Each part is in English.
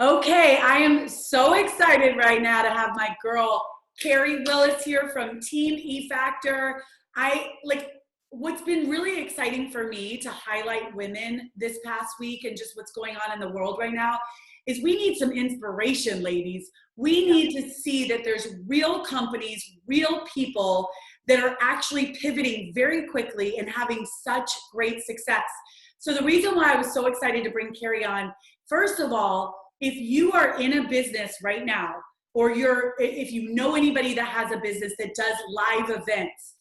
Okay, I am so excited right now to have my girl Kari Willis here from Team E Factor. I like what's been really exciting for me to highlight women this past week and just what's going on in the world right now is we need some inspiration, ladies. We need to see that there's real companies, real people that are actually pivoting very quickly and having such great success. So the reason why I was so excited to bring Kari on, first of all, if you are in a business right now, or if you know anybody that has a business that does live events,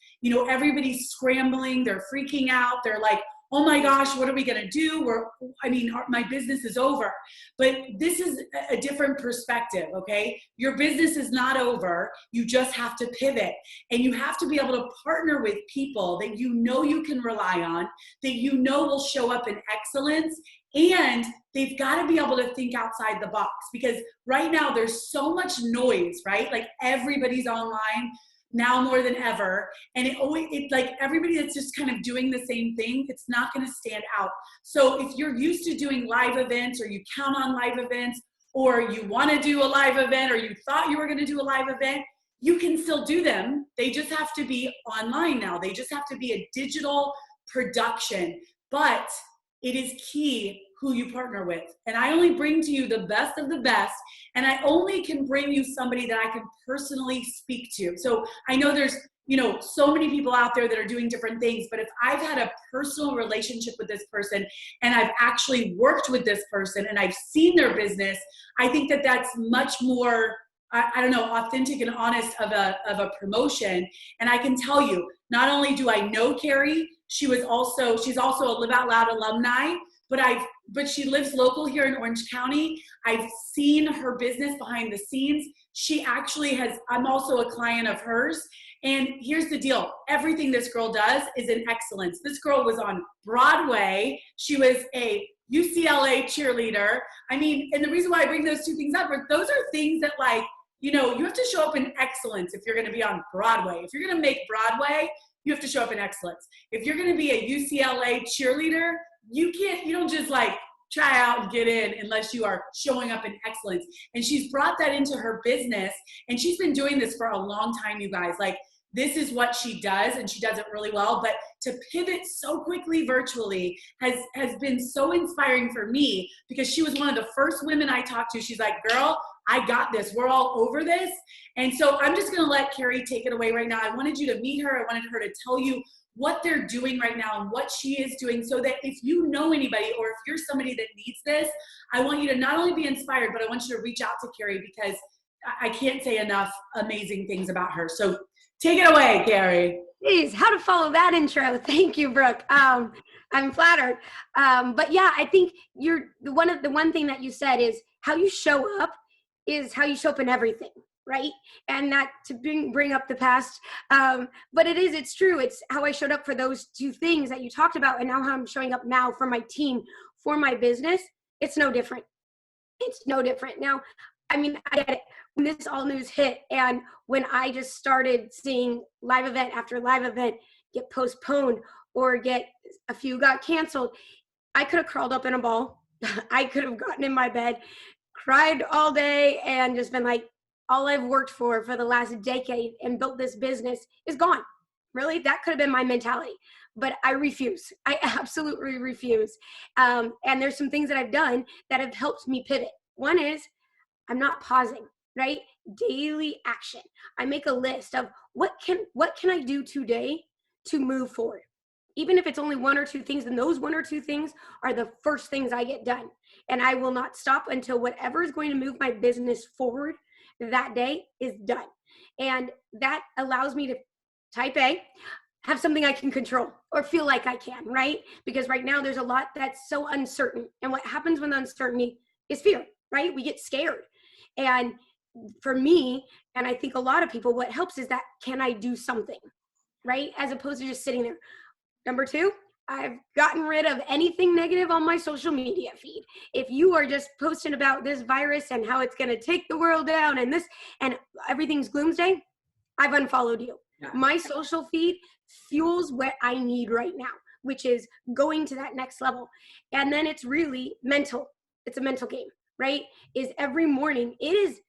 everybody's scrambling, they're freaking out, they're like, oh my gosh, what are we going to do? My business is over. But this is a different perspective, okay? Your business is not over. You just have to pivot. And you have to be able to partner with people that you know you can rely on, that you know will show up in excellence. And they've got to be able to think outside the box, because right now there's so much noise, right? Like everybody's online now more than ever. And it's like everybody that's just kind of doing the same thing, it's not going to stand out. So if you're used to doing live events, or you count on live events, or you want to do a live event, or you thought you were going to do a live event, you can still do them. They just have to be online now. They just have to be a digital production. But it is key who you partner with. And I only bring to you the best of the best. And I only can bring you somebody that I can personally speak to. So I know there's, so many people out there that are doing different things, but if I've had a personal relationship with this person, and I've actually worked with this person, and I've seen their business, I think that that's much more, authentic and honest of a promotion. And I can tell you, not only do I know Kari, she's also a Live Out Loud alumni, but she lives local here in Orange County. I've seen her business behind the scenes. I'm also a client of hers. And here's the deal. Everything this girl does is in excellence. This girl was on Broadway. She was a UCLA cheerleader. And the reason why I bring those two things up are those are things that you have to show up in excellence if you're going to be on Broadway. If you're going to make Broadway, you have to show up in excellence. If you're going to be a UCLA cheerleader, you don't just try out and get in unless you are showing up in excellence. And she's brought that into her business, and she's been doing this for a long time, you guys. This is what she does, and she does it really well. But to pivot so quickly virtually has been so inspiring for me, because she was one of the first women I talked to. She's like, girl, I got this. We're all over this. And so I'm just going to let Kari take it away right now. I wanted you to meet her. I wanted her to tell you what they're doing right now and what she is doing, so that if you know anybody, or if you're somebody that needs this, I want you to not only be inspired, but I want you to reach out to Kari, because I can't say enough amazing things about her. So take it away, Kari. Jeez, how to follow that intro. Thank you, Brooke. I'm flattered. But yeah, I think the one thing that you said is how you show up is how you show up in everything, right? And not to bring up the past, but it's true. It's how I showed up for those two things that you talked about, and now how I'm showing up now for my team, for my business. It's no different. It's no different. Now, I get it. When this all news hit, and when I just started seeing live event after live event get postponed, or get a few got canceled, I could have curled up in a ball. I could have gotten in my bed, cried all day, and just been like, all I've worked for the last decade and built this business is gone. Really? That could have been my mentality, but I refuse. I absolutely refuse. And there's some things that I've done that have helped me pivot. One is I'm not pausing, right? Daily action. I make a list of what can I do today to move forward? Even if it's only one or two things, then those one or two things are the first things I get done. And I will not stop until whatever is going to move my business forward that day is done. And that allows me to type A, have something I can control or feel like I can, right? Because right now there's a lot that's so uncertain. And what happens when the uncertainty is fear, right? We get scared. And for me, and I think a lot of people, what helps is that, can I do something, right? As opposed to just sitting there. Number two, I've gotten rid of anything negative on my social media feed. If you are just posting about this virus and how it's going to take the world down and everything's gloomsday, I've unfollowed you. Yeah. My social feed fuels what I need right now, which is going to that next level. And then it's really mental. It's a mental game. right? Is every morning. It is,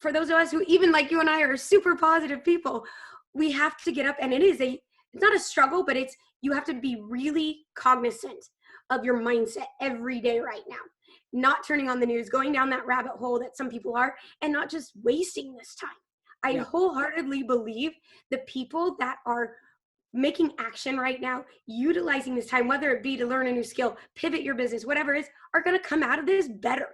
for those of us who, even like you and I, are super positive people, we have to get up, and it's not a struggle, but you have to be really cognizant of your mindset every day right now. Not turning on the news, going down that rabbit hole that some people are, and not just wasting this time. I wholeheartedly believe the people that are making action right now, utilizing this time, whether it be to learn a new skill, pivot your business, whatever it is, are going to come out of this better.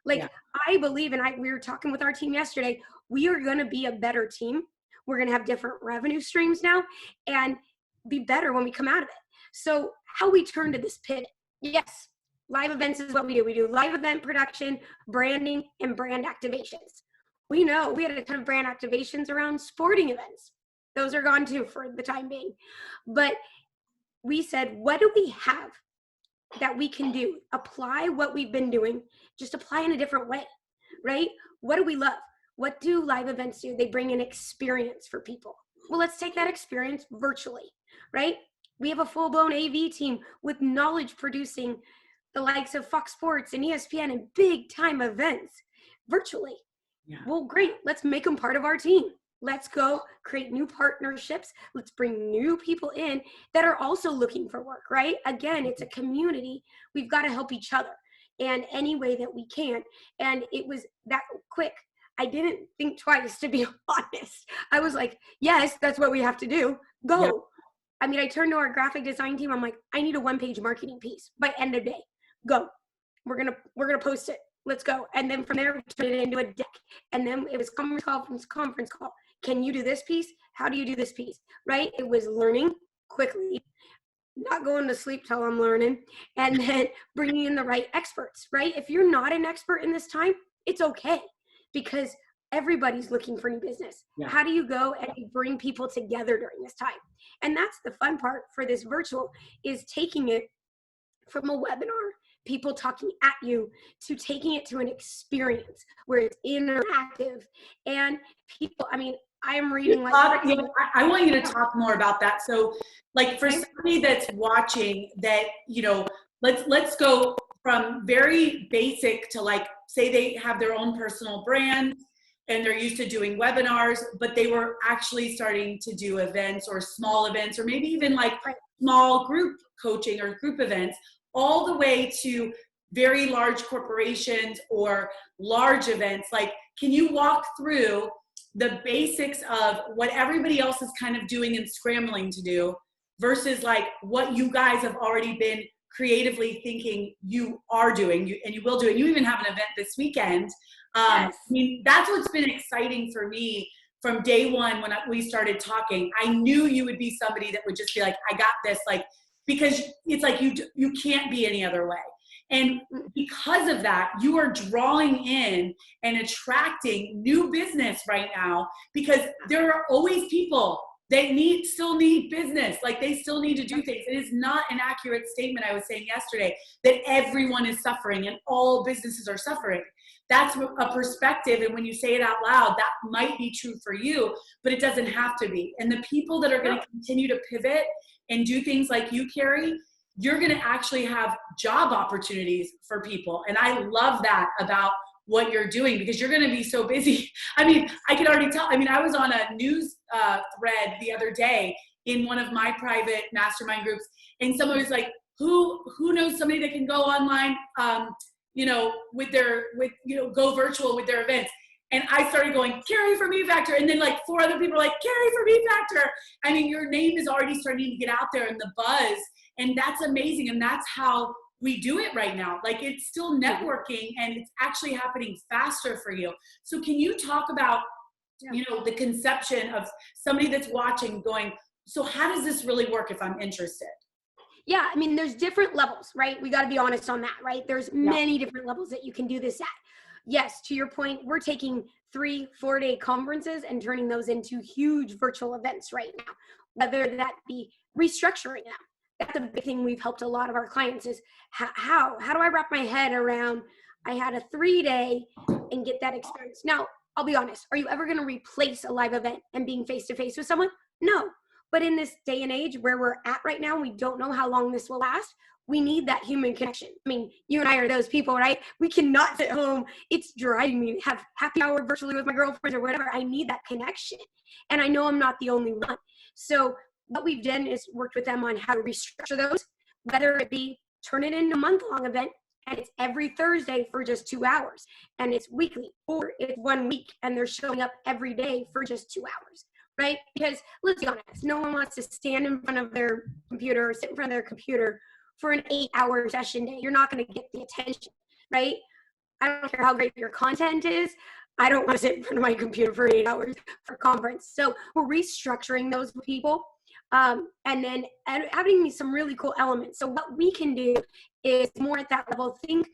Like, I believe, and we were talking with our team yesterday, we are going to be a better team. We're going to have different revenue streams now and be better when we come out of it. So how we turn to this pivot. Yes, live events is what we do. We do live event production, branding, and brand activations. We know we had a ton of brand activations around sporting events. Those are gone too for the time being. But we said, what do we have that we can do? Apply what we've been doing, just apply in a different way, right? What do we love? What do live events do? They bring an experience for people. Well, let's take that experience virtually, right? We have a full-blown AV team with knowledge producing the likes of Fox Sports and ESPN and big time events virtually. Yeah. Well, great. Let's make them part of our team. Let's go create new partnerships. Let's bring new people in that are also looking for work, right? Again, it's a community. We've got to help each other in any way that we can. And it was that quick. I didn't think twice, to be honest. I was like, yes, that's what we have to do. Go. Yeah. I mean, I turned to our graphic design team. I'm like, I need a one-page marketing piece by end of day. Go. We're gonna post it. Let's go. And then from there, we turned it into a deck. And then it was conference call. Can you do this piece? How do you do this piece? Right? It was learning quickly, not going to sleep till I'm learning, and then bringing in the right experts, right? If you're not an expert in this time, it's okay, because everybody's looking for new business. Yeah. How do you go and you bring people together during this time? And that's the fun part for this virtual, is taking it from a webinar, people talking at you, to taking it to an experience where it's interactive and people, I mean, I'm reading like, I want you to talk more about that. So like for somebody that's watching that, you know, let's go from very basic to, like, say they have their own personal brand and they're used to doing webinars, but they were actually starting to do events or small events, or maybe even like small group coaching or group events, all the way to very large corporations or large events. Like, can you walk through the basics of what everybody else is kind of doing and scrambling to do versus like what you guys have already been creatively thinking you are doing, and you will do it. You even have an event this weekend. Yes. I mean, that's what's been exciting for me from day one when we started talking. I knew you would be somebody that would just be like, I got this, like, because it's like you can't be any other way. And because of that, you are drawing in and attracting new business right now, because there are always people that still need business. Like, they still need to do things. It is not an accurate statement, I was saying yesterday, that everyone is suffering and all businesses are suffering. That's a perspective. And when you say it out loud, that might be true for you, but it doesn't have to be. And the people that are going to continue to pivot and do things like you, Kari, you're going to actually have job opportunities for people. And I love that about what you're doing, because you're going to be so busy. I mean, I can already tell. I mean, I was on a news thread the other day in one of my private mastermind groups, and someone was like, who knows somebody that can go online, go virtual with their events. And I started going, Kari from E-Factor. And then like 4 other people are like, Kari from E-Factor. I mean, your name is already starting to get out there in the buzz. And that's amazing. And that's how we do it right now. Like, it's still networking and it's actually happening faster for you. So can you talk about, the conception of somebody that's watching going, so how does this really work if I'm interested? Yeah, I mean, there's different levels, right? We got to be honest on that, right? There's many different levels that you can do this at. Yes, to your point, we're taking 3-4 day conferences and turning those into huge virtual events right now, whether that be restructuring them. That's a big thing we've helped a lot of our clients is how do I wrap my head around, I had a 3-day and get that experience. Now, I'll be honest, are you ever going to replace a live event and being face-to-face with someone? No. But in this day and age where we're at right now, we don't know how long this will last. We need that human connection. I mean, you and I are those people, right? We cannot sit home. It's driving me to have happy hour virtually with my girlfriends or whatever. I need that connection. And I know I'm not the only one. So what we've done is worked with them on how to restructure those, whether it be turn it into a month-long event and it's every Thursday for just 2 hours, and it's weekly, or it's 1 week and they're showing up every day for just 2 hours, right? Because let's be honest, no one wants to stand in front of their computer or sit in front of their computer for an 8-hour session day. You're not going to get the attention, right? I don't care how great your content is. I don't want to sit in front of my computer for 8 hours for a conference. So we're restructuring those people, and then adding some really cool elements. So what we can do is more at that level, think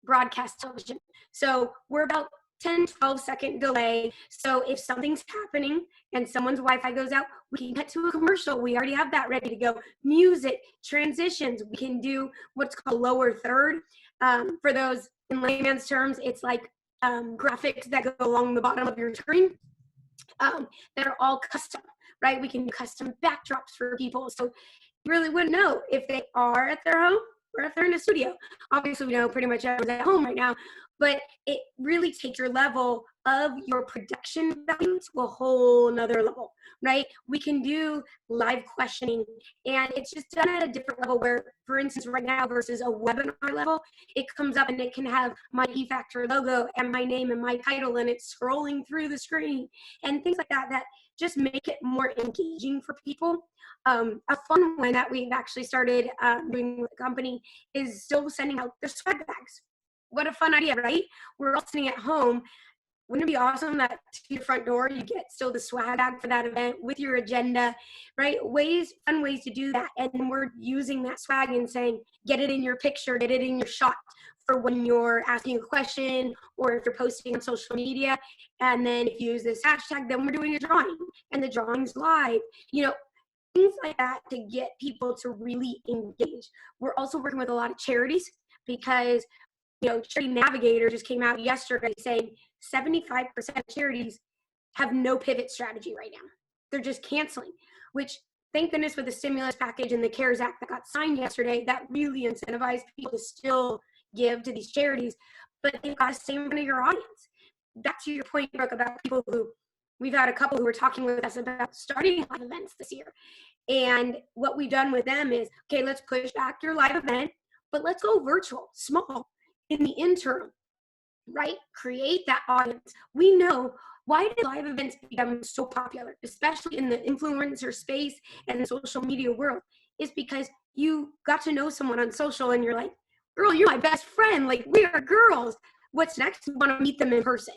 broadcast television. So we're about 10, 12-second delay. So if something's happening and someone's Wi-Fi goes out, we can cut to a commercial. We already have that ready to go. Music, transitions. We can do what's called lower third. For those in layman's terms, it's like graphics that go along the bottom of your screen that are all custom, right? We can do custom backdrops for people. So you really wouldn't know if they are at their home or if they're in a studio. Obviously, we know pretty much everyone's at home right now, but it really takes your level of your production value to a whole nother level, right? We can do live questioning, and it's just done at a different level where, for instance, right now versus a webinar level, it comes up and it can have my eFactor logo and my name and my title, and it's scrolling through the screen and things like that, that just make it more engaging for people. A fun one that we've actually started doing with the company is still sending out their swag bags. What a fun idea, right? We're all sitting at home. Wouldn't it be awesome that to your front door, you get still the swag bag for that event with your agenda, right? Fun ways to do that. And we're using that swag and saying, get it in your picture, get it in your shot for when you're asking a question or if you're posting on social media. And then if you use this hashtag, then we're doing a drawing and the drawing's live, things like that to get people to really engage. We're also working with a lot of charities because Charity Navigator just came out yesterday saying 75% of charities have no pivot strategy right now. They're just canceling, which thank goodness with the stimulus package and the CARES Act that got signed yesterday, that really incentivized people to still give to these charities, but they've got to stay in front of your audience. Back to your point, Brooke, about people who, we've had a couple who were talking with us about starting live events this year. And what we've done with them is, okay, let's push back your live event, but let's go virtual, small, in the interim, right? Create that audience. We know, why did live events become so popular, especially in the influencer space and the social media world, is because you got to know someone on social and you're like, girl, you're my best friend. Like, we are girls. What's next? You want to meet them in person.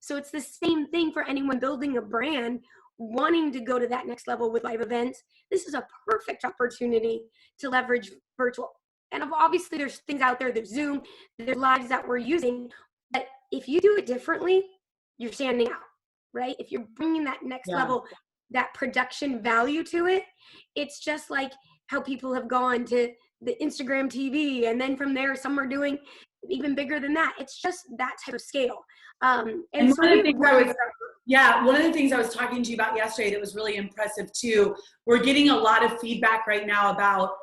So it's the same thing for anyone building a brand, wanting to go to that next level with live events. This is a perfect opportunity to leverage virtual. And obviously there's things out there, there's Zoom, there's lives that we're using, but if you do it differently, you're standing out, right? If you're bringing that next level, that production value to it, it's just like how people have gone to the Instagram TV, and then from there, some are doing even bigger than that. It's just that type of scale. And so one of the things I was talking to you about yesterday that was really impressive too, we're getting a lot of feedback right now about,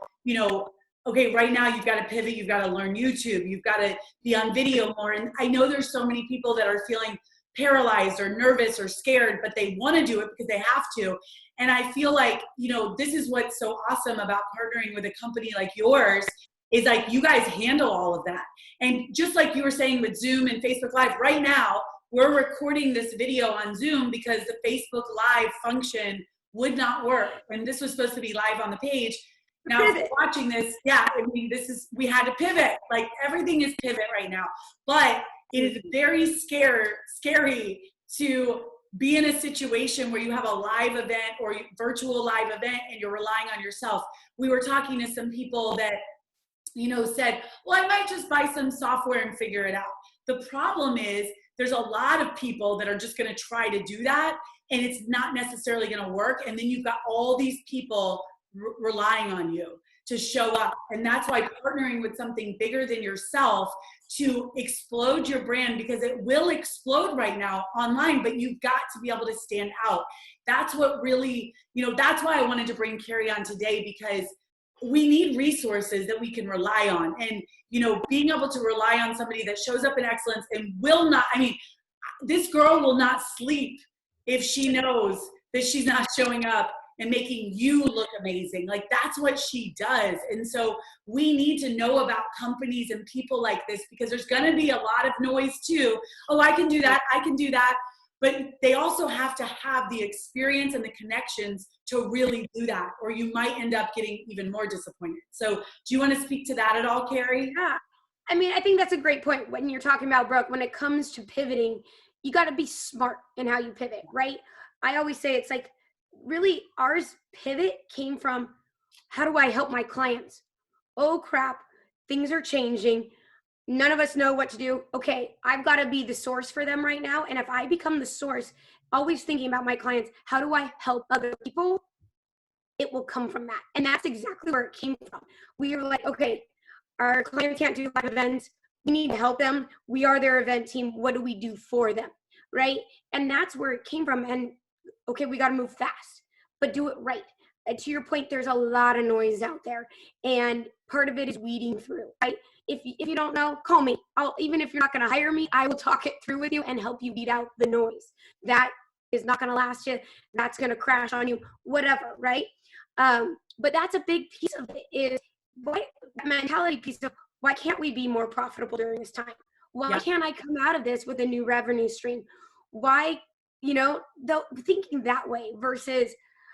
okay, right now you've got to pivot, you've got to learn YouTube, you've got to be on video more. And I know there's so many people that are feeling paralyzed or nervous or scared, but they want to do it because they have to. And I feel like, this is what's so awesome about partnering with a company like yours, is like you guys handle all of that. And just like you were saying with Zoom and Facebook Live, right now, we're recording this video on Zoom because the Facebook Live function would not work. And this was supposed to be live on the page. Now, if you're watching this, we had to pivot. Like, everything is pivot right now. But it is very scary to be in a situation where you have a live event or virtual live event and you're relying on yourself. We were talking to some people that, said, well, I might just buy some software and figure it out. The problem is there's a lot of people that are just going to try to do that, and it's not necessarily going to work. And then you've got all these people relying on you to show up. And that's why partnering with something bigger than yourself to explode your brand, because it will explode right now online, but you've got to be able to stand out. that's what really, that's why I wanted to bring Kari on today, because we need resources that we can rely on. And, being able to rely on somebody that shows up in excellence and will not, this girl will not sleep if she knows that she's not showing up and making you look amazing. Like, that's what she does. And so we need to know about companies and people like this, because there's going to be a lot of noise too. Oh, I can do that. I can do that. But they also have to have the experience and the connections to really do that, or you might end up getting even more disappointed. So do you want to speak to that at all, Kari? Yeah. I think that's a great point when you're talking about, Brooke, when it comes to pivoting, you got to be smart in how you pivot, right? I always say it's like, really, ours pivot came from, how do I help my clients? Oh crap, things are changing. None of us know what to do. Okay, I've got to be the source for them right now. And if I become the source, always thinking about my clients, how do I help other people? It will come from that. And that's exactly where it came from. We were like, okay, our clients can't do live events. We need to help them. We are their event team. What do we do for them? Right? And that's where it came from. And okay, we got to move fast, but do it right. And to your point, there's a lot of noise out there, and part of it is weeding through, right? If you don't know, call me. Even if you're not going to hire me, I will talk it through with you and help you weed out the noise. That is not going to last you. That's going to crash on you, whatever, right? But that's a big piece of it, is what mentality piece of, why can't we be more profitable during this time? Why can't I come out of this with a new revenue stream? Why, thinking that way versus,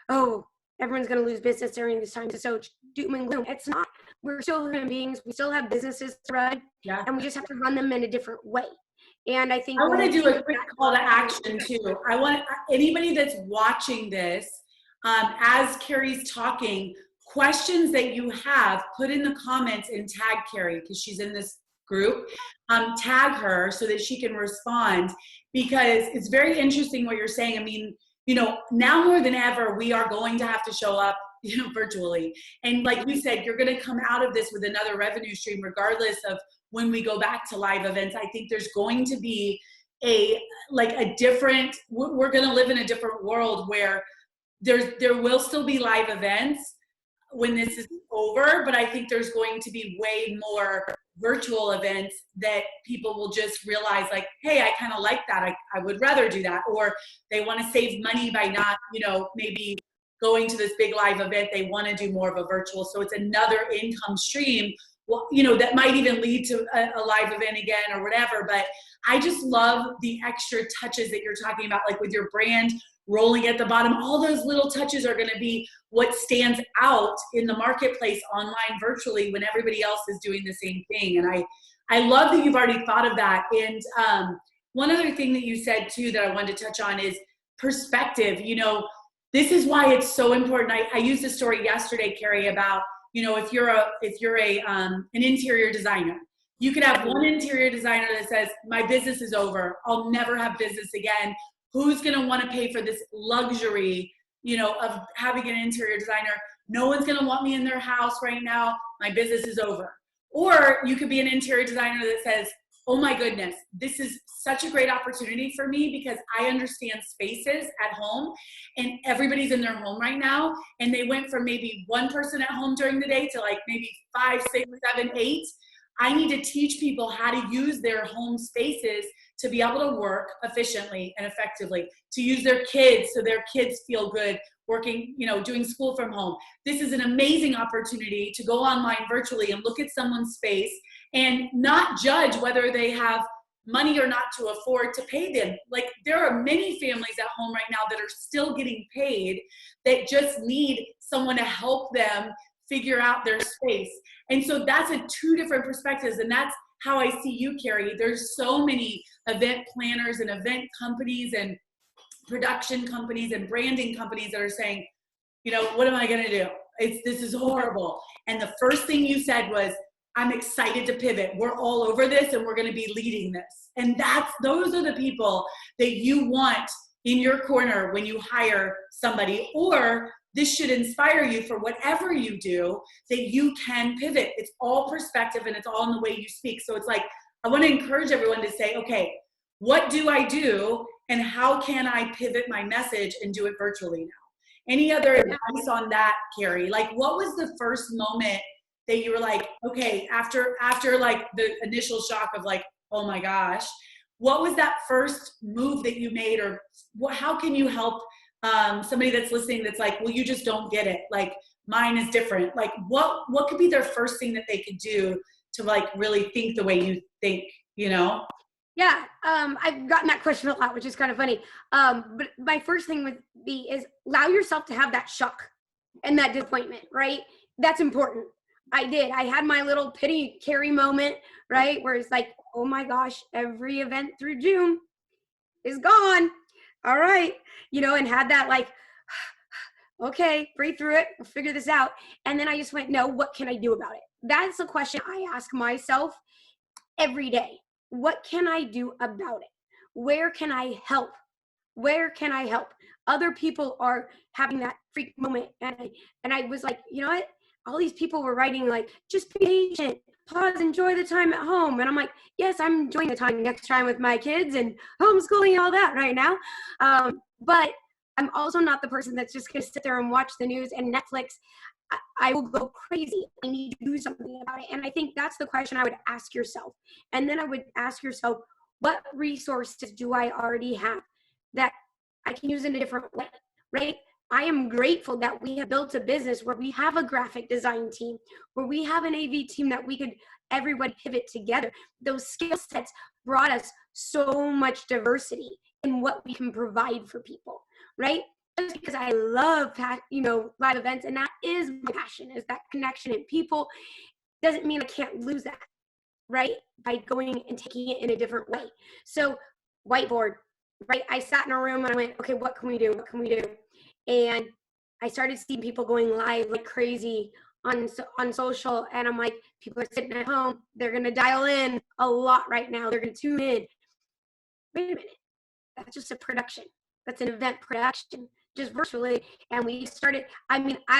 oh, everyone's going to lose business during this time. So doom and gloom. It's not. We're still human beings. We still have businesses to run, and we just have to run them in a different way. And I think I want to do a quick call to action too. I want anybody that's watching this, as Kari's talking, questions that you have, put in the comments and tag Kari, because she's in this group. Tag her so that she can respond, because it's very interesting what you're saying. Now more than ever, we are going to have to show up, virtually. And like you said, you're going to come out of this with another revenue stream, regardless of when we go back to live events. I think there's going to be we're going to live in a different world where there will still be live events when this is over, but I think there's going to be way more virtual events that people will just realize, like, hey, I kind of like that. I would rather do that. Or they want to save money by not, maybe going to this big live event. They want to do more of a virtual. So it's another income stream, that might even lead to a live event again or whatever. But I just love the extra touches that you're talking about, like with your brand rolling at the bottom. All those little touches are going to be what stands out in the marketplace online virtually when everybody else is doing the same thing. And I love that you've already thought of that. And one other thing that you said too that I wanted to touch on is perspective. This is why it's so important. I used a story yesterday, Kari, about, if you're an interior designer, you could have one interior designer that says, my business is over. I'll never have business again. Who's going to want to pay for this luxury, of having an interior designer? No one's going to want me in their house right now. My business is over. Or you could be an interior designer that says, oh my goodness, this is such a great opportunity for me because I understand spaces at home and everybody's in their home right now. And they went from maybe one person at home during the day to like maybe 5, 6, 7, 8. I need to teach people how to use their home spaces to be able to work efficiently and effectively, to use their kids so their kids feel good working, doing school from home. This is an amazing opportunity to go online virtually and look at someone's space and not judge whether they have money or not to afford to pay them. Like, there are many families at home right now that are still getting paid that just need someone to help them figure out their space. And so that's 2 different perspectives. And that's how I see you, Kari. There's so many event planners and event companies and production companies and branding companies that are saying, what am I going to do? This is horrible. And the first thing you said was, I'm excited to pivot. We're all over this and we're going to be leading this. And those are the people that you want in your corner when you hire somebody. Or this should inspire you for whatever you do, that you can pivot. It's all perspective and it's all in the way you speak. So it's like, I want to encourage everyone to say, okay, what do I do and how can I pivot my message and do it virtually now? Any other advice on that, Kari? Like, what was the first moment that you were like, okay, after like the initial shock of like, oh my gosh, what was that first move that you made, or how can you help somebody that's listening that's like, well, you just don't get it. Like, mine is different. Like, what could be their first thing that they could do to like really think the way you think, you know? Yeah, I've gotten that question a lot, which is kind of funny. But my first thing would be is allow yourself to have that shock and that disappointment, right? That's important. I did. I had my little pity Kari moment, right? Where it's like, oh my gosh, every event through June is gone. All right. And had that like, okay, breathe through it. We'll figure this out. And then I just went, no, what can I do about it? That's the question I ask myself every day. What can I do about it? Where can I help? Where can I help? Other people are having that freak moment. And I was like, you know what? All these people were writing like, just be patient, pause, enjoy the time at home. And I'm like, yes, I'm enjoying the time next time with my kids and homeschooling and all that right now. But I'm also not the person that's just going to sit there and watch the news and Netflix. I will go crazy. I need to do something about it. And I think that's the question I would ask yourself. And then I would ask yourself, what resources do I already have that I can use in a different way, right? I am grateful that we have built a business where we have a graphic design team, where we have an AV team that we could everyone pivot together. Those skill sets brought us so much diversity in what we can provide for people, right? Just because I love, live events, and that is my passion, is that connection and people, doesn't mean I can't lose that, right? By going and taking it in a different way. So whiteboard, right? I sat in a room and I went, okay, what can we do? What can we do? And I started seeing people going live like crazy on social. And I'm like, people are sitting at home. They're going to dial in a lot right now. They're going to tune in. Wait a minute. That's just a production. That's an event production, just virtually. And we started, I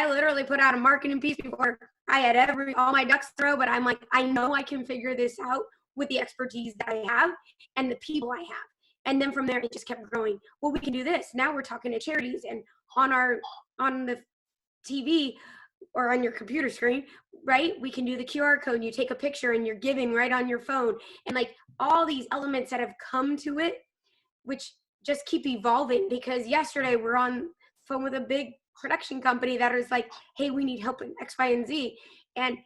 literally put out a marketing piece before I had all my ducks in a row, but I'm like, I know I can figure this out with the expertise that I have and the people I have. And then from there, it just kept growing. Well, we can do this. Now we're talking to charities, and on the TV or on your computer screen, right? We can do the QR code. You take a picture and you're giving right on your phone. And like all these elements that have come to it, which just keep evolving, because yesterday we're on the phone with a big production company that is like, hey, we need help in X, Y, and Z. And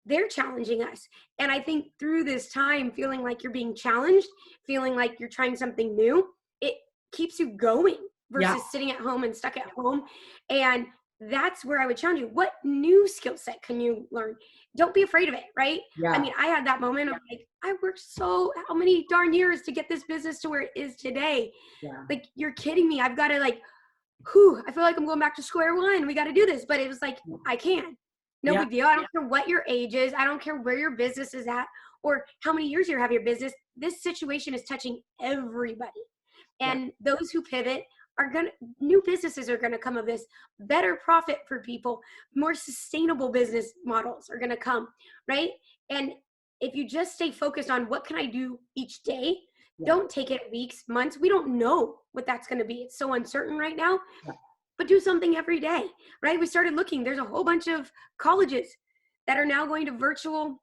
they're challenging us. And I think through this time, feeling like you're being challenged, feeling like you're trying something new, it keeps you going versus sitting at home and stuck at home. And that's where I would challenge you. What new skill set can you learn? Don't be afraid of it, right? Yeah. I had that moment of like, I worked how many darn years to get this business to where it is today. Yeah. Like, you're kidding me. I've got to I feel like I'm going back to square one. We got to do this. But it was like, I can. No big deal. I don't care what your age is. I don't care where your business is at or how many years you have your business. This situation is touching everybody. And those who pivot new businesses are going to come of this. Better profit for people, more sustainable business models are going to come, right? And if you just stay focused on what can I do each day, don't take it weeks, months. We don't know what that's going to be. It's so uncertain right now. But do something every day, right? We started looking. There's a whole bunch of colleges that are now going to virtual.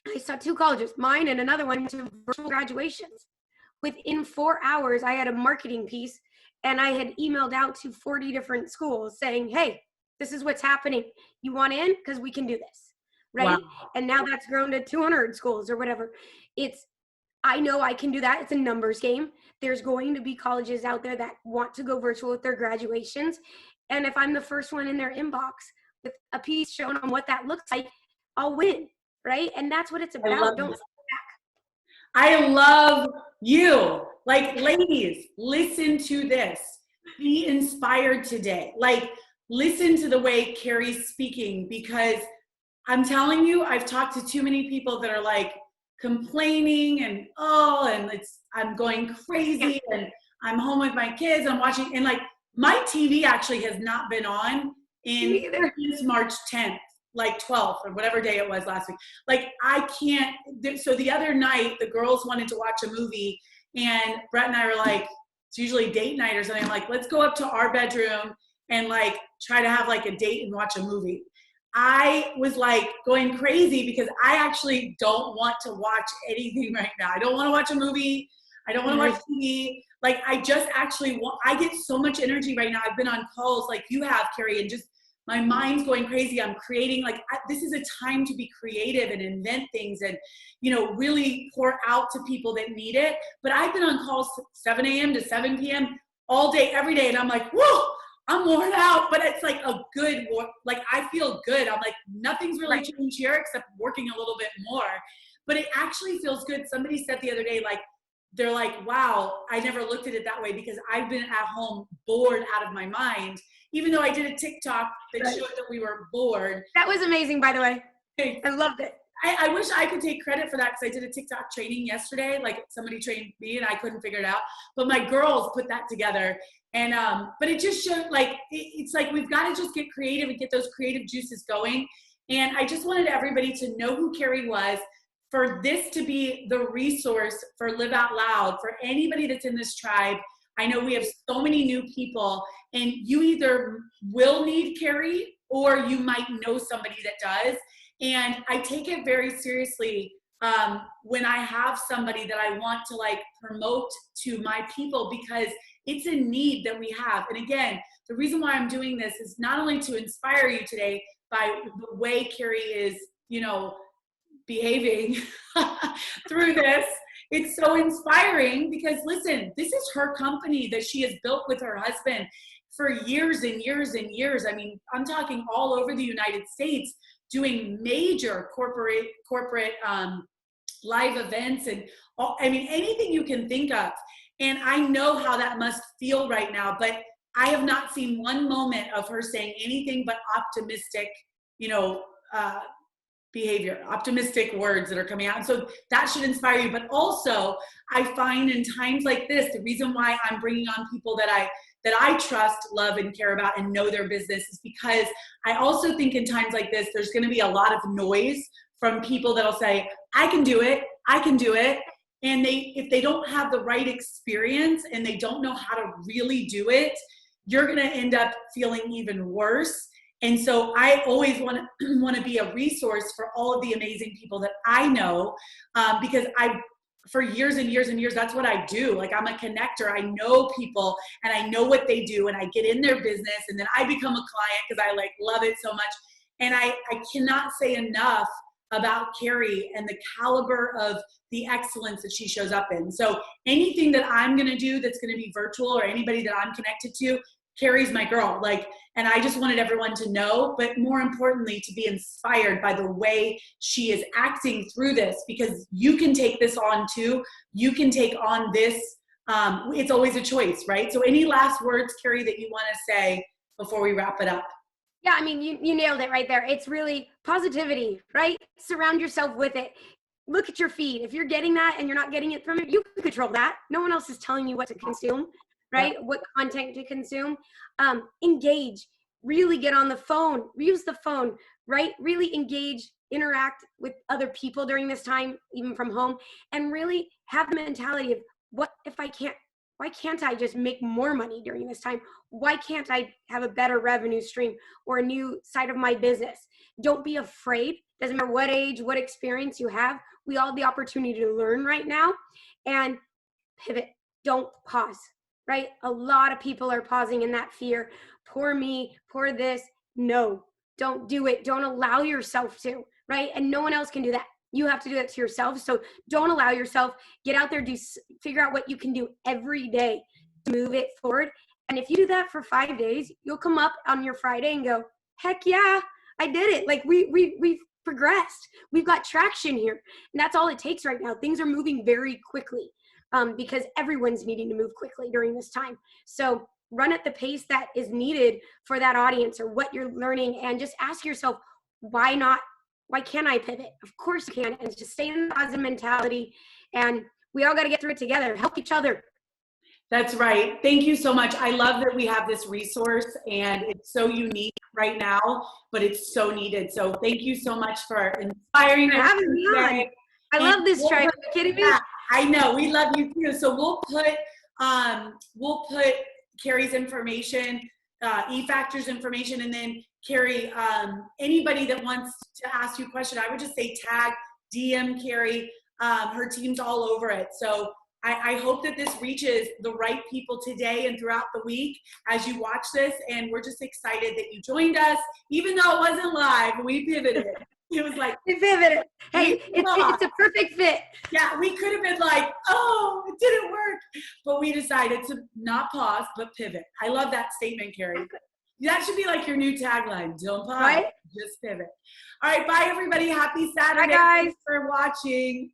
I saw 2 colleges, mine and another one, to virtual graduations. Within 4 hours, I had a marketing piece, and I had emailed out to 40 different schools saying, hey, this is what's happening. You want in? Because we can do this, right? Wow. And now that's grown to 200 schools or whatever. I know I can do that. It's a numbers game. There's going to be colleges out there that want to go virtual with their graduations. And if I'm the first one in their inbox with a piece showing them what that looks like, I'll win, right? And that's what it's about. Don't sit back. I love you. Like, ladies, listen to this. Be inspired today. Like, listen to the way Kari's speaking, because I'm telling you, I've talked to too many people that are like, complaining and I'm going crazy and I'm home with my kids. I'm watching, and like my TV actually has not been on since March 10th, like 12th or whatever day it was last week. Like, I can't. So the other night, the girls wanted to watch a movie, and Brett and I were like, it's usually date night or something. I'm like, let's go up to our bedroom and like try to have like a date and watch a movie. I was like going crazy because I actually don't want to watch anything right now. I don't want to watch a movie. I don't want to watch TV. Like I just actually want, I get so much energy right now. I've been on calls like you have, Kari, and just my mind's going crazy. I'm creating this is a time to be creative and invent things and, you know, really pour out to people that need it. But I've been on calls 7 a.m. to 7 p.m. all day, every day. And I'm like, whoa, I'm worn out, but it's like a good, like I feel good. I'm like, nothing's really changed here except working a little bit more, but it actually feels good. Somebody said the other day, like, they're like, wow, I never looked at it that way because I've been at home bored out of my mind, even though I did a TikTok that showed that we were bored. That was amazing, by the way. I loved it. I wish I could take credit for that because I did a TikTok training yesterday. Like somebody trained me and I couldn't figure it out, but my girls put that together. And, but it just showed like, it's like, we've got to just get creative and get those creative juices going. And I just wanted everybody to know who Kari was, for this to be the resource for Live Out Loud, for anybody that's in this tribe. I know we have so many new people and you either will need Kari or you might know somebody that does. And I take it very seriously when I have somebody that I want to like promote to my people because it's a need that we have. And again, the reason why I'm doing this is not only to inspire you today by the way Kari is, you know, behaving through this. It's so inspiring because listen, this is her company that she has built with her husband for years and years and years. I mean, I'm talking all over the United States doing major corporate live events and I mean, anything you can think of. And I know how that must feel right now, but I have not seen one moment of her saying anything but optimistic, you know, behavior, optimistic words that are coming out. And so that should inspire you. But also I find in times like this, the reason why I'm bringing on people that I trust, love, and care about and know their business is because I also think in times like this, there's going to be a lot of noise from people that'll say, I can do it. I can do it. And if they don't have the right experience and they don't know how to really do it, you're going to end up feeling even worse. And so I always want to be a resource for all of the amazing people that I know, because for years and years and years, that's what I do. Like I'm a connector. I know people and I know what they do and I get in their business and then I become a client because I like love it so much. And I cannot say enough about Kari and the caliber of the excellence that she shows up in. So anything that I'm going to do that's going to be virtual or anybody that I'm connected to, Kari's my girl. Like, and I just wanted everyone to know, but more importantly, to be inspired by the way she is acting through this, because you can take this on too. You can take on this. It's always a choice, right? So any last words, Kari, that you want to say before we wrap it up? Yeah, I mean, you nailed it right there. It's really positivity, right? Surround yourself with it. Look at your feed. If you're getting that and you're not getting it from it, you can control that. No one else is telling you what to consume, right? What content to consume. Engage, really get on the phone, use the phone, right? Really engage, interact with other people during this time, even from home, and really have the mentality of why can't I just make more money during this time? Why can't I have a better revenue stream or a new side of my business? Don't be afraid. Doesn't matter what age, what experience you have. We all have the opportunity to learn right now and pivot. Don't pause, right? A lot of people are pausing in that fear. Poor me, poor this. No, don't do it. Don't allow yourself to, right? And no one else can do that. You have to do that to yourself. So don't allow yourself. Get out there, figure out what you can do every day to move it forward. And if you do that for 5 days, you'll come up on your Friday and go, heck yeah, I did it. Like we've progressed. We've got traction here. And that's all it takes right now. Things are moving very quickly because everyone's needing to move quickly during this time. So run at the pace that is needed for that audience or what you're learning, and just ask yourself, why not? Why can't I pivot? Of course you can. And just stay in the positive mentality. And we all got to get through it together. Help each other. That's right. Thank you so much. I love that we have this resource and it's so unique right now, but it's so needed. So thank you so much for inspiring us. I love this tribe. Are you kidding me? Yeah, I know. We love you too. So we'll put we'll put Kari's information, eFactor's information, and then Kari, anybody that wants to ask you a question, I would just say tag, DM Kari. Her team's all over it. So I hope that this reaches the right people today and throughout the week as you watch this. And we're just excited that you joined us. Even though it wasn't live, we pivoted. It was like, we pivoted. Hey, it's a perfect fit. Yeah, we could have been like, oh, it didn't work. But we decided to not pause, but pivot. I love that statement, Kari. That should be like your new tagline. Don't pause, just pivot. All right, bye, everybody. Happy Saturday. Bye, guys. Thanks for watching.